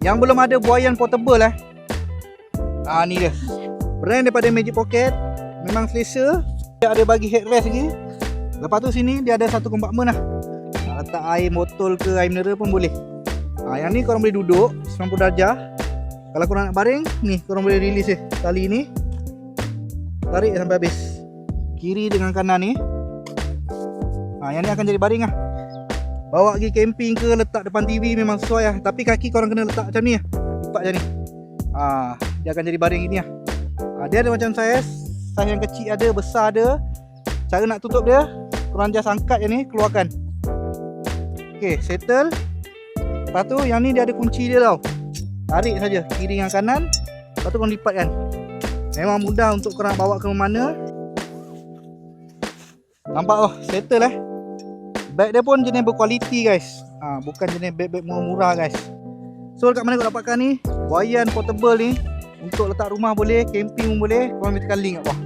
Yang belum ada buaian portable ni dia. Brand daripada Magic Pocket. Memang selesa. Dia ada bagi headrest lagi. Lepas tu sini dia ada satu kompartmen lah. Nak letak air botol ke air mineral pun boleh. Yang ni korang boleh duduk 90 darjah. Kalau korang nak baring, ni korang boleh release tali ni. Tarik sampai habis. Kiri dengan kanan ni. Yang ni akan jadi baring lah. Bawa pergi camping ke, letak depan TV memang sesuai lah. Tapi kaki korang kena letak macam ni lah. Lipat macam ni. Dia akan jadi baring gini lah. Dia ada macam saiz yang kecil ada, besar ada. Cara nak tutup dia, korang just angkat yang ni, keluarkan. Ok, settle. Lepas tu yang ni dia ada kunci dia tau. Tarik saja kiri dengan kanan. Lepas tu korang lipatkan. Memang mudah untuk korang bawa ke mana. Nampak settle Bag dia pun jenis berkualiti guys. Bukan jenis bag-bag murah guys. So dekat mana korang dapatkan ni? Buaian portable ni. Untuk letak rumah boleh, camping pun boleh. Korang tekan link kat bawah.